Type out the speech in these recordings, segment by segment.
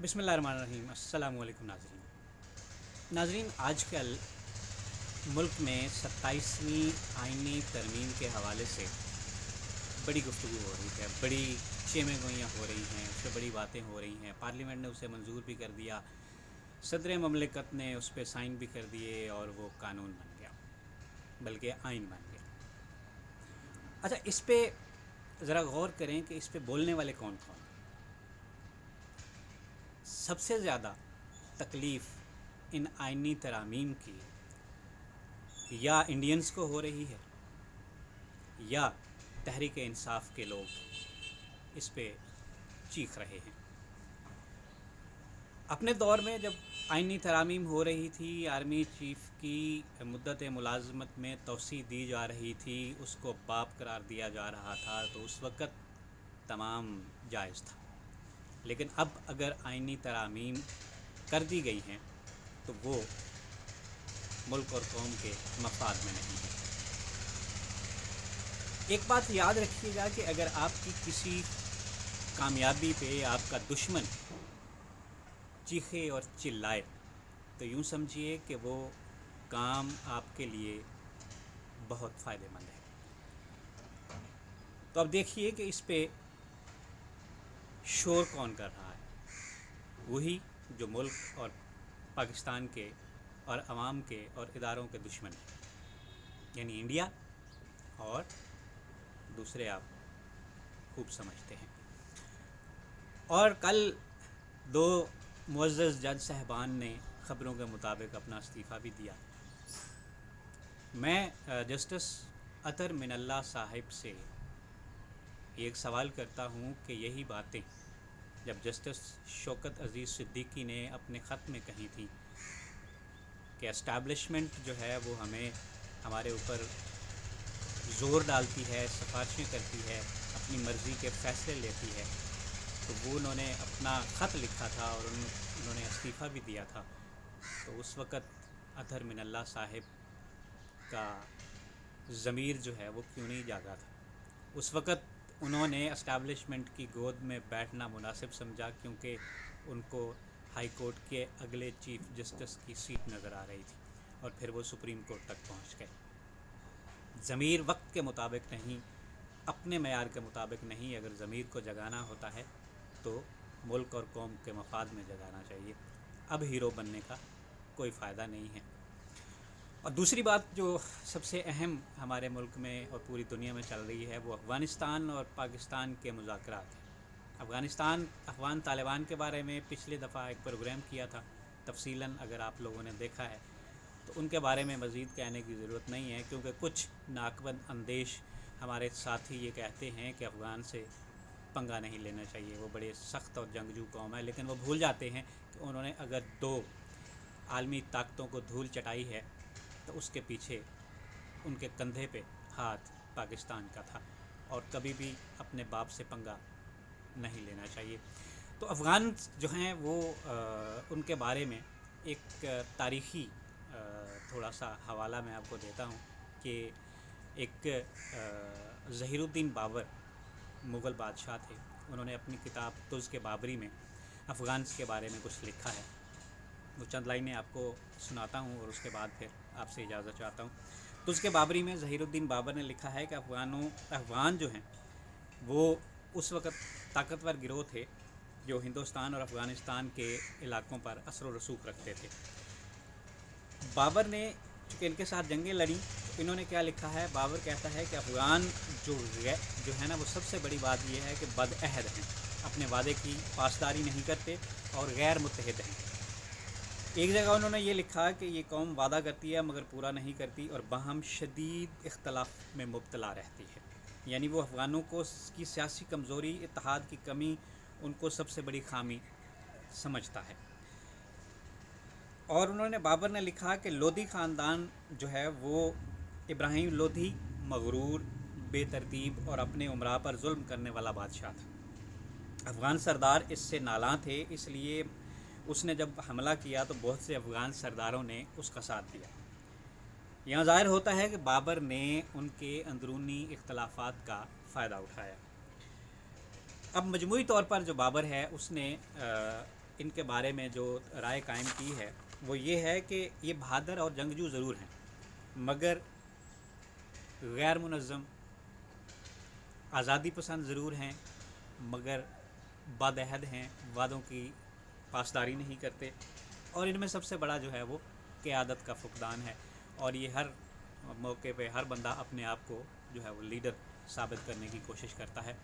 بسم اللہ الرحمن الرحیم۔ السلام علیکم ناظرین، آج کل ملک میں 27ویں آئینی ترمیم کے حوالے سے بڑی گفتگو ہو رہی ہے، بڑی چیمیں گوئیاں ہو رہی ہیں، اس پہ بڑی باتیں ہو رہی ہیں۔ پارلیمنٹ نے اسے منظور بھی کر دیا، صدر مملکت نے اس پہ سائن بھی کر دیے اور وہ قانون بن گیا، بلکہ آئین بن گیا۔ اچھا، اس پہ ذرا غور کریں کہ اس پہ بولنے والے کون کون ہیں۔ سب سے زیادہ تکلیف ان آئینی ترامیم کی یا انڈینز کو ہو رہی ہے یا تحریک انصاف کے لوگ اس پہ چیخ رہے ہیں۔ اپنے دور میں جب آئینی ترامیم ہو رہی تھی، آرمی چیف کی مدت ملازمت میں توسیع دی جا رہی تھی، اس کو باپ قرار دیا جا رہا تھا، تو اس وقت تمام جائز تھا۔ لیکن اب اگر آئینی ترامیم کر دی گئی ہیں تو وہ ملک اور قوم کے مفاد میں نہیں ہے۔ ایک بات یاد رکھیے گا کہ اگر آپ کی کسی کامیابی پہ آپ کا دشمن چیخے اور چلائے تو یوں سمجھیے کہ وہ کام آپ کے لیے بہت فائدہ مند ہے۔ تو اب دیکھیے کہ اس پہ شور کون کر رہا ہے۔ وہی جو ملک اور پاکستان کے اور عوام کے اور اداروں کے دشمن ہیں، یعنی انڈیا اور دوسرے آپ خوب سمجھتے ہیں۔ اور کل دو معزز جج صاحبان نے خبروں کے مطابق اپنا استعفیٰ بھی دیا۔ میں جسٹس اطہر من اللہ صاحب سے ایک سوال کرتا ہوں کہ یہی باتیں جب جسٹس شوکت عزیز صدیقی نے اپنے خط میں کہی تھی کہ اسٹیبلشمنٹ جو ہے وہ ہمارے اوپر زور ڈالتی ہے، سفارشیں کرتی ہے، اپنی مرضی کے فیصلے لیتی ہے، تو وہ انہوں نے اپنا خط لکھا تھا اور انہوں نے استعفیٰ بھی دیا تھا۔ تو اس وقت اطہر من اللہ صاحب کا ضمیر جو ہے وہ کیوں نہیں جاگا تھا؟ اس وقت انہوں نے اسٹیبلشمنٹ کی گود میں بیٹھنا مناسب سمجھا، کیونکہ ان کو ہائی کورٹ کے اگلے چیف جسٹس کی سیٹ نظر آ رہی تھی اور پھر وہ سپریم کورٹ تک پہنچ گئے۔ ضمیر وقت کے مطابق نہیں، اپنے معیار کے مطابق نہیں، اگر ضمیر کو جگانا ہوتا ہے تو ملک اور قوم کے مفاد میں جگانا چاہیے۔ اب ہیرو بننے کا کوئی فائدہ نہیں ہے۔ اور دوسری بات جو سب سے اہم ہمارے ملک میں اور پوری دنیا میں چل رہی ہے وہ افغانستان اور پاکستان کے مذاکرات ہیں۔ افغان طالبان کے بارے میں پچھلے دفعہ ایک پروگرام کیا تھا، تفصیلاً اگر آپ لوگوں نے دیکھا ہے تو ان کے بارے میں مزید کہنے کی ضرورت نہیں ہے، کیونکہ کچھ ناقبند اندیش ہمارے ساتھی یہ کہتے ہیں کہ افغان سے پنگا نہیں لینا چاہیے، وہ بڑے سخت اور جنگجو قوم ہے، لیکن وہ بھول جاتے ہیں کہ انہوں نے اگر دو عالمی طاقتوں کو دھول چٹائی ہے تو اس کے پیچھے ان کے کندھے پہ ہاتھ پاکستان کا تھا، اور کبھی بھی اپنے باپ سے پنگا نہیں لینا چاہیے۔ تو افغان جو ہیں وہ ان کے بارے میں ایک تاریخی تھوڑا سا حوالہ میں آپ کو دیتا ہوں کہ ایک ظہیر الدین بابر مغل بادشاہ تھے، انہوں نے اپنی کتاب تز کے بابری میں افغانس کے بارے میں کچھ لکھا ہے۔ وہ چند لائنیں آپ کو سناتا ہوں اور اس کے بعد پھر آپ سے اجازت چاہتا ہوں۔ تز کے بابری میں ظہیر الدین بابر نے لکھا ہے کہ افغان جو ہیں وہ اس وقت طاقتور گروہ تھے جو ہندوستان اور افغانستان کے علاقوں پر اثر و رسوخ رکھتے تھے۔ بابر نے چونکہ ان کے ساتھ جنگیں لڑیں تو انہوں نے کیا لکھا ہے، بابر کہتا ہے کہ افغان جو ہے نا وہ سب سے بڑی بات یہ ہے کہ بدعہد ہیں، اپنے وعدے کی پاسداری نہیں کرتے اور غیر متحد ہیں۔ ایک جگہ انہوں نے یہ لکھا کہ یہ قوم وعدہ کرتی ہے مگر پورا نہیں کرتی اور باہم شدید اختلاف میں مبتلا رہتی ہے، یعنی وہ افغانوں کو کی سیاسی کمزوری، اتحاد کی کمی ان کو سب سے بڑی خامی سمجھتا ہے۔ اور انہوں نے بابر نے لکھا کہ لودھی خاندان جو ہے وہ ابراہیم لودھی مغرور، بے ترتیب اور اپنے امراء پر ظلم کرنے والا بادشاہ تھا۔ افغان سردار اس سے نالاں تھے، اس لیے اس نے جب حملہ کیا تو بہت سے افغان سرداروں نے اس کا ساتھ دیا۔ یہاں ظاہر ہوتا ہے کہ بابر نے ان کے اندرونی اختلافات کا فائدہ اٹھایا۔ اب مجموعی طور پر جو بابر ہے اس نے ان کے بارے میں جو رائے قائم کی ہے وہ یہ ہے کہ یہ بہادر اور جنگجو ضرور ہیں، مگر غیر منظم، آزادی پسند ضرور ہیں، مگر بد عہد ہیں، وعدوں کی پاسداری نہیں کرتے، اور ان میں سب سے بڑا جو ہے وہ قیادت کا فقدان ہے۔ اور یہ ہر موقع پہ ہر بندہ اپنے آپ کو جو ہے وہ لیڈر ثابت کرنے کی کوشش کرتا ہے۔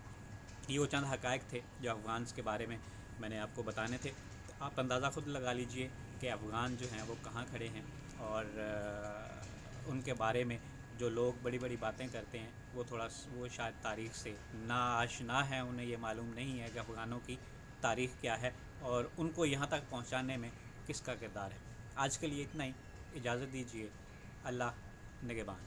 یہ وہ چند حقائق تھے جو افغانس کے بارے میں نے آپ کو بتانے تھے۔ تو آپ اندازہ خود لگا لیجئے کہ افغان جو ہیں وہ کہاں کھڑے ہیں، اور ان کے بارے میں جو لوگ بڑی بڑی باتیں کرتے ہیں وہ شاید تاریخ سے نا آشنا ہیں، انہیں یہ معلوم نہیں ہے کہ افغانوں کی تاریخ کیا ہے اور ان کو یہاں تک پہنچانے میں کس کا کردار ہے۔ آج کے لیے اتنا ہی، اجازت دیجیے، اللہ نگہبان۔